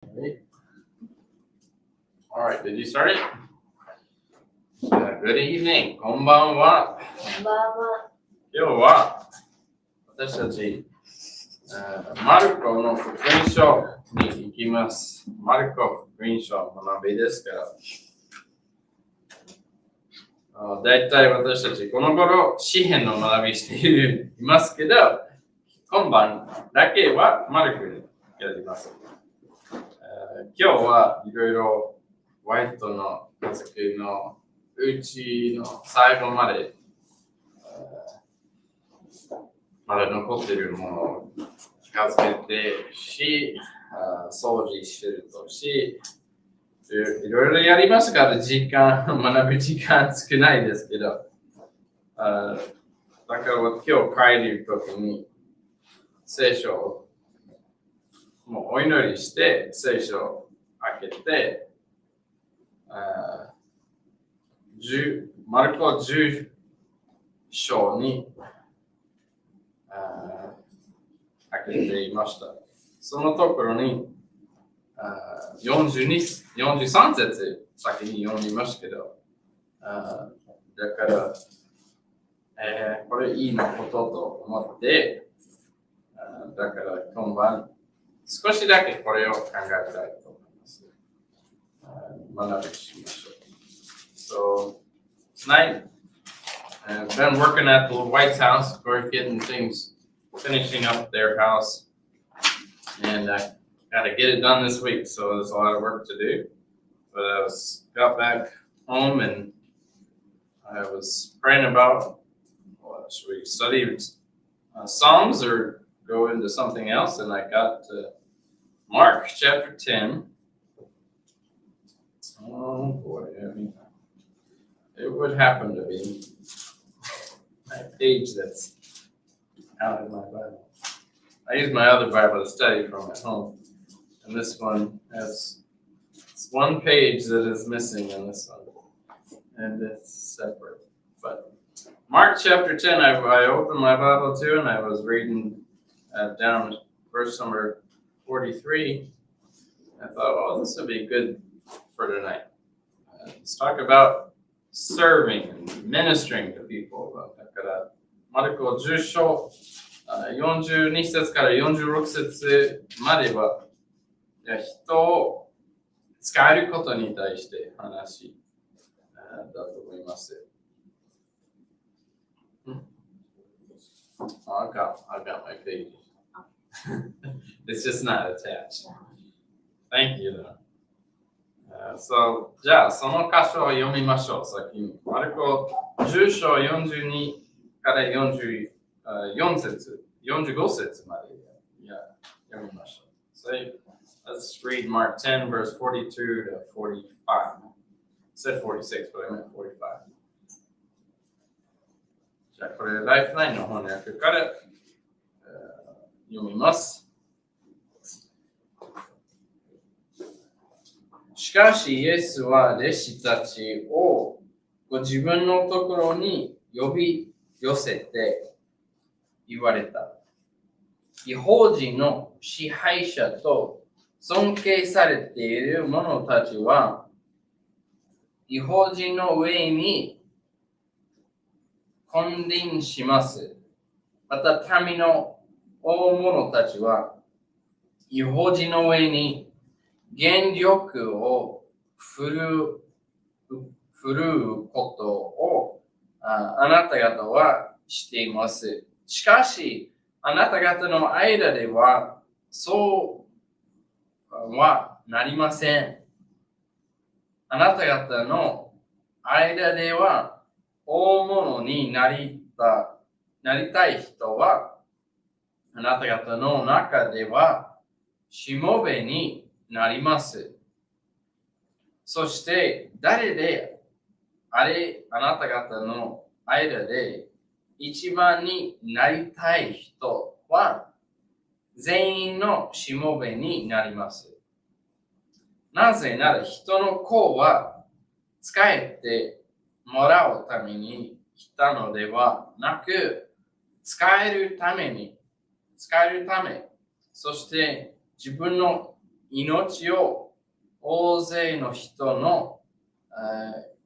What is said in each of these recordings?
All right, did you start it? Good evening. こんばんは。こんばんは。今日は私たちマルコの福音書に行きます。マルコ福音書の学びですから。だいたい私たちこの頃詩篇の学びしていますけど、今晩だけはマルコにやります。今日はいろいろホワイトの家族のうちの最後までまだ残っているものを片付けて掃除してるとし、いろいろやりますから学ぶ時間少ないですけど、だから今日帰るときに聖書をもうお祈りして聖書を開けて、マルコ10章に開けていました。そのところに43節先に読みましたけど、だから、これいいのことと思って、だから今晩少しだけこれを考えたいと思います。学びしましょう。So tonight, I've been working at the White's house, of course, getting things, finishing up their house, and I got to get it done this week, so there's a lot of work to do. But I got back home and I was praying about, should we study Psalms or go into something else? And I got to Mark chapter 10. Oh boy, it would happen to be a page that's out in my Bible. I use my other Bible to study from at home, and this one has one page that is missing in this one, and it's separate. But Mark chapter 10, I opened my Bible too, and I was reading down verse number 43. I thought, oh, this would be good for tonight. Let's talk about serving and ministering to people. だから、マルコ10章42節から46節までは、人を使えることに対して話だと思います。I got my page. It's just not attached. Thank you, though. So, じゃあ、その箇所を読みましょう。先に。マルコ10章42から44節、45節まで読みましょう。So, let's read Mark 10, verse 42 to 45. I said 46, but I meant 45. じゃあ、これ、ライフラインの翻訳から読みます。しかし、イエスは弟子たちをご自分のところに呼び寄せて言われた。異邦人の支配者と尊敬されている者たちは、異邦人の上に君臨します。また民の大物たちは、異邦人の上に権力を振るうことをあなた方はしています。しかし、あなた方の間ではそうはなりません。あなた方の間では大物になりたい人は、あなた方の中ではしもべになります。そして誰であなた方の間で一番になりたい人は全員のしもべになります。なぜなら人の子は仕えてもらうために来たのではなく、使えるため、そして自分の命を大勢の人の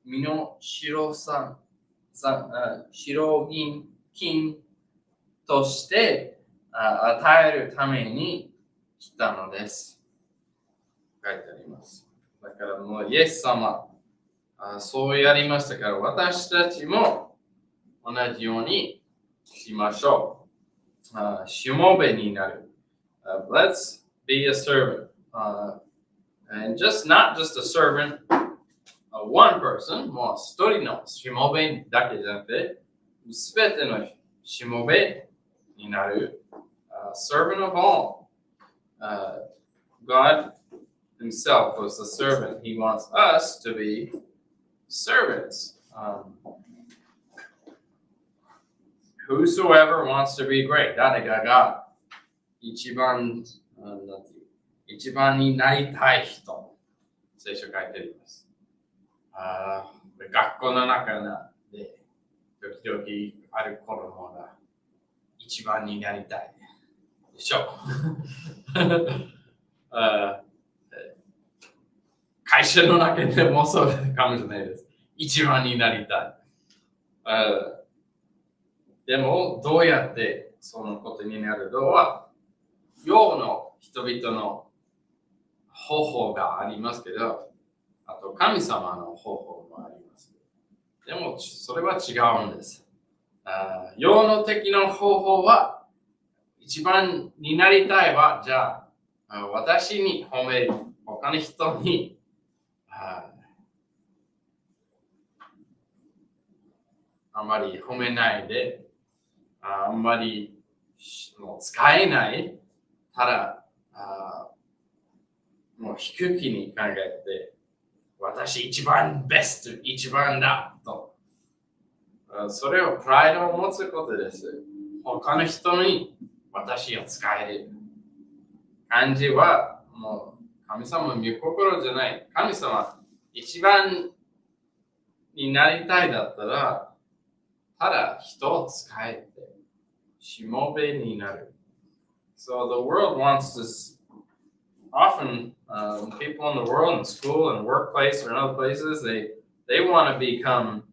身の白金として与えるために来たのです。書いてあります。だからもうイエス様、そうやりましたから私たちも同じようにしましょう。しもべになる。Let's be a servant. And not just a servant, one person, もう一人のしもべだけじゃなくて、すべてのしもべになる。Servant of all. God himself was the servant. He wants us to be servants. Whosoever wants to be great. 誰かが一番になりたい人。聖書書いてあります。学校の中で時々ある子供が一番になりたいでしょ会社の中でもそうかもしれないです。一番になりたい。でも、どうやってそのことになるのは、世の人々の方法がありますけど、あと神様の方法もあります。でも、それは違うんです。世の的な方法は、一番になりたいは、じゃあ、私に褒める、他の人に、あまり褒めないで、あんまりもう使えない、ただ、もう低気に考えて、私一番ベスト、一番だと。それをプライドを持つことです。他の人に私を使える感じは、もう神様の御心じゃない。神様一番になりたいだったら、ただ人を使えて、しもべになる。So the world wants this. Often, people in the world, in school and workplace or in other places, they want to become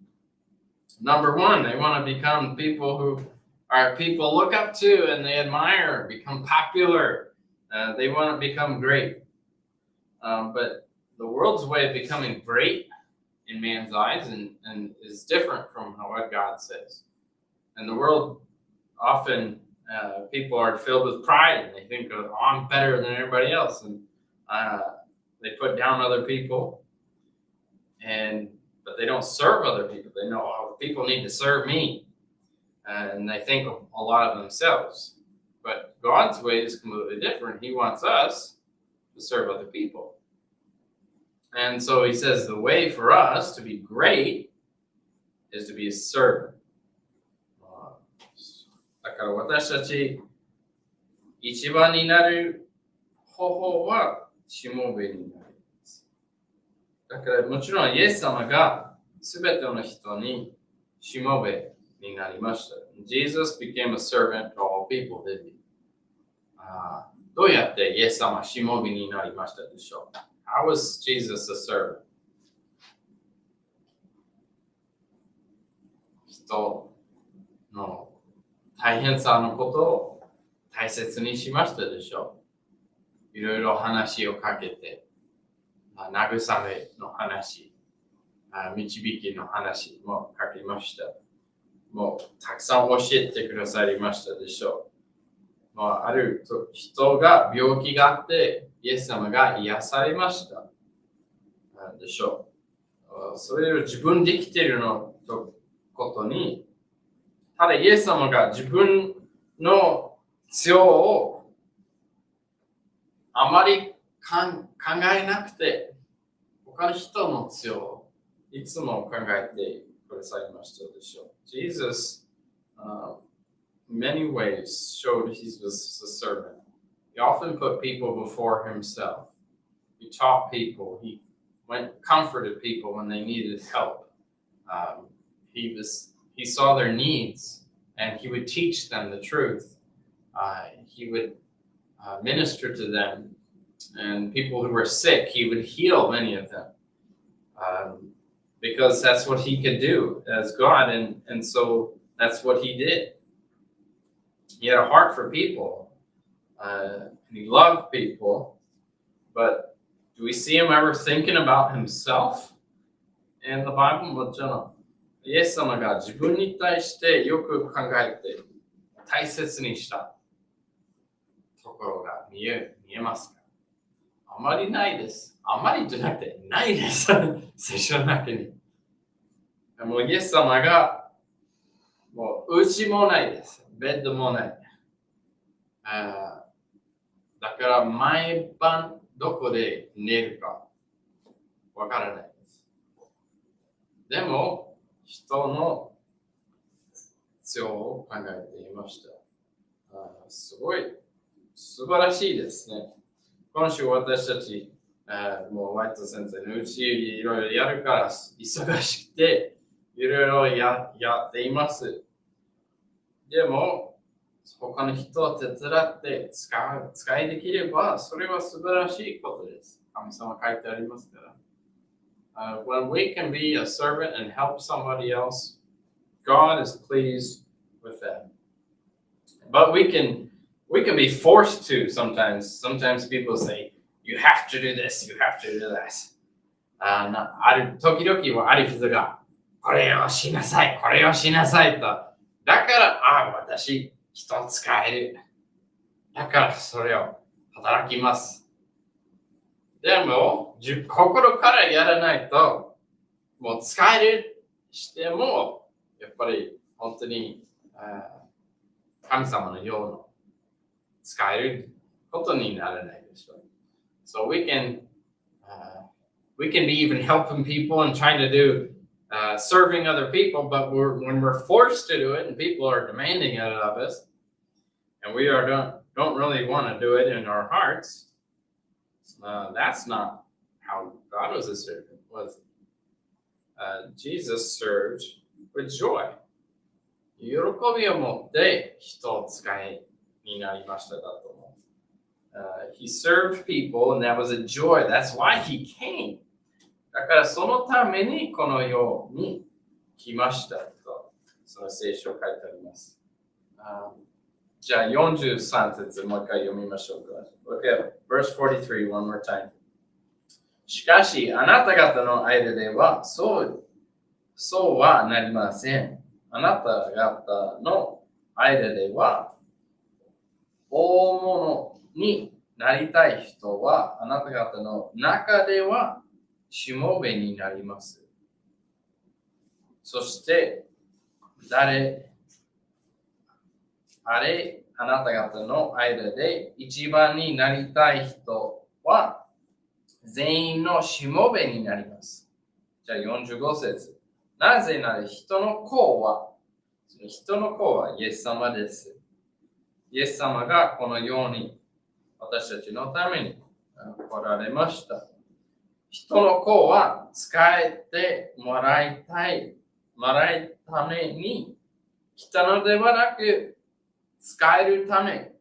number one. They want to become people who are people look up to and they admire, become popular. They want to become great. But the world's way of becoming great in man's eyes and is different from what God says. And the world often people are filled with pride and they think, oh, I'm better than everybody else, and they put down other people, but they don't serve other people. They know, oh, people need to serve me, and they think a lot of themselves. But God's way is completely different. He wants us to serve other people. And so he says the way for us to be great is to be a servant. だから私たち一番になる方法はしもべになります。だからもちろんイエス様がすべての人にしもべになりました。Jesus became a servant to all people, didn't he? どうやってイエス様はしもべになりましたでしょう？ How was Jesus a servant? 人の大変さのことを大切にしましたでしょう。いろいろ話をかけて、慰めの話、導きの話も書きました。もうたくさん教えてくださりましたでしょう。ある人が病気があって、イエス様が癒されましたでしょう。それを自分で生きているのことに、ただイエス様が自分の必要をあまり考えなくて、他の人の必要をいつも考えてくださいましたでしょう。Jesus, many ways showed he was a servant. He often put people before himself. He taught people. He comforted people when they needed help. He saw their needs, and he would teach them the truth. He would minister to them and people who were sick, he would heal many of them. Because that's what he could do as God, and so that's what he did. He had a heart for people, and he loved people, but do we see him ever thinking about himself in the Bible? もちろん、イエス様が自分に対してよく考えて大切にしたところが見えますか？あまりないです。あまりじゃなくてないです。聖書の中に。もうイエス様がもう家もないです。ベッドもない。だから毎晩どこで寝るかわからないです。でも人の必要を考えていました。すごい素晴らしいですね。今週私たちもうワイト先生のうちいろいろやるから忙しくていろいろやっています。でも他の人を手伝って使いできればそれは素晴らしいことです。神様書いてありますから。When we can be a servant and help somebody else, God is pleased with that. But we can be forced to sometimes. Sometimes people say, you have to do this, you have to do that. 時々はある人が、これをしなさい、これをしなさいと。だから、私、人を使える。だからそれを働きます。でも、心からやらないと、もう使えるしても、やっぱり本当に神様のような使えることにならないでしょう。So we can be even helping people and trying to do serving other people, but when we're forced to do it and people are demanding it of us, and we don't really want to do it in our hearts, that's not how God was a servant, was it? Jesus served with joy. 喜びを持って人を使いになりましただと思う。He served people and that was a joy. That's why he came. だからそのためにこの世に来ましたと、その聖書を書いてあります。じゃあ43節もう一回読みましょうか。Okay, verse 43, one more time. しかし、あなた方の間ではそうはなりません。あなた方の間では大物になりたい人はあなた方の中ではしもべになります。そしてあなた方の間で一番になりたい人は全員のしもべになります。じゃあ45節。なぜなら人の子はイエス様です。イエス様がこのように私たちのために来られました。人の子は使えてもらいために来たのではなく、使えるため、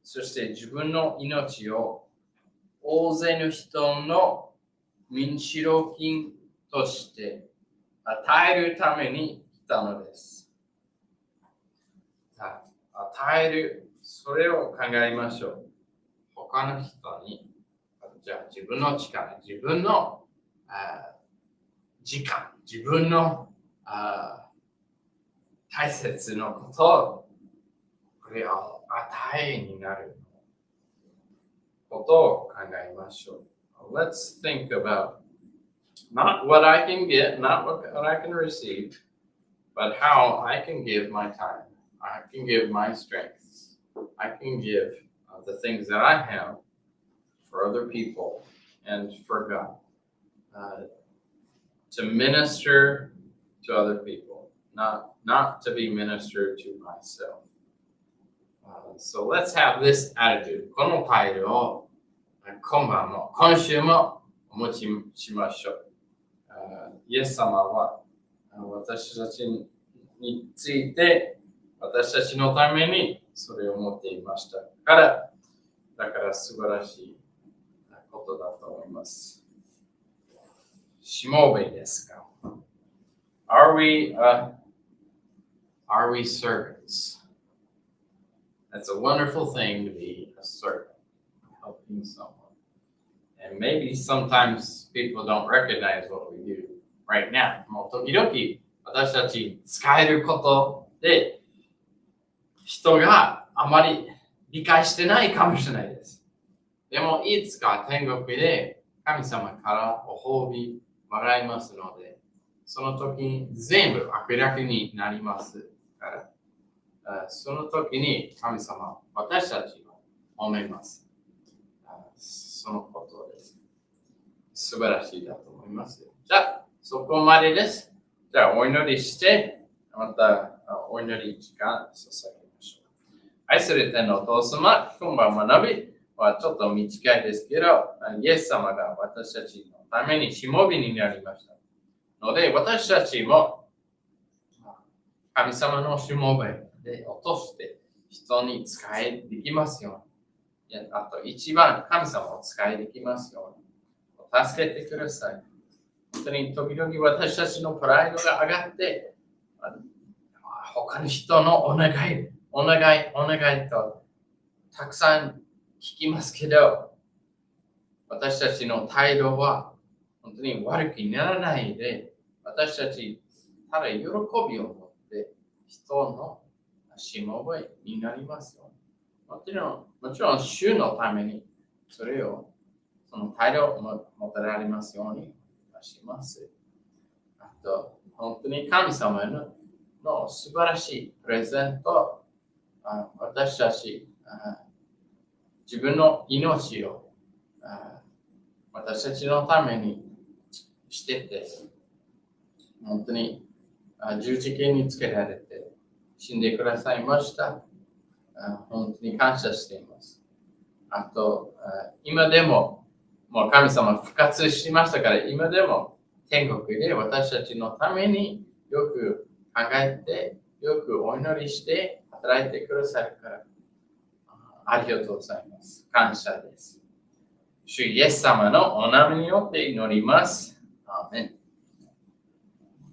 そして自分の命を大勢の人の身代金として与えるために来たのです。与える、それを考えましょう。他の人に、じゃあ自分の力、自分の時間、自分の大切なことを、これを与えになることを考えましょう。Let's think about not what I can get, not what I can receive, but how I can give my time. I can give my strengths. I can give the things that I have for other people and for God. To minister to other people, not to be ministered to myself. So let's have this attitude. この態度を今週もお持ちしましょう。イエス様は私たちについて私たちのためにそれを持っていましたから、だから素晴らしいことだと思います。しもべですか？ Are we servants? That's a wonderful thing to be a servant, helping someone. And maybe sometimes people don't recognize what we do right now. もう時々私たち使えることで人があまり理解してないかもしれないです。でもいつか天国で神様からお褒美もらいますので、その時に全部明らかになりますから、その時に神様、私たちを褒めます。そのことです。素晴らしいだと思います。じゃあ、そこまでです。じゃあ、お祈りして、またお祈り時間捧げましょう。愛する天のお父様、今晩学びはちょっと短いですけど、イエス様が私たちのためにしもべになりました。ので、私たちも神様のしもべで落として人に使いできますように。あと一番神様を使いできますように。助けてください。本当に時々私たちのプライドが上がって、他の人のお願いとたくさん聞きますけど、私たちの態度は本当に悪くならないで、私たちただ喜びを持って人のしもべになりますよ。もちろん主のためにその態度を持たれますようにします。あと、本当に神様の素晴らしいプレゼント、私たち自分の命を私たちのためにしてて、本当に十字架につけられて死んでくださいました。本当に感謝しています。あと、今でもう神様復活しましたから、今でも天国で私たちのためによく考えて、よくお祈りして働いてくださるから、ありがとうございます。感謝です。主イエス様のお名前によって祈ります。アーメン。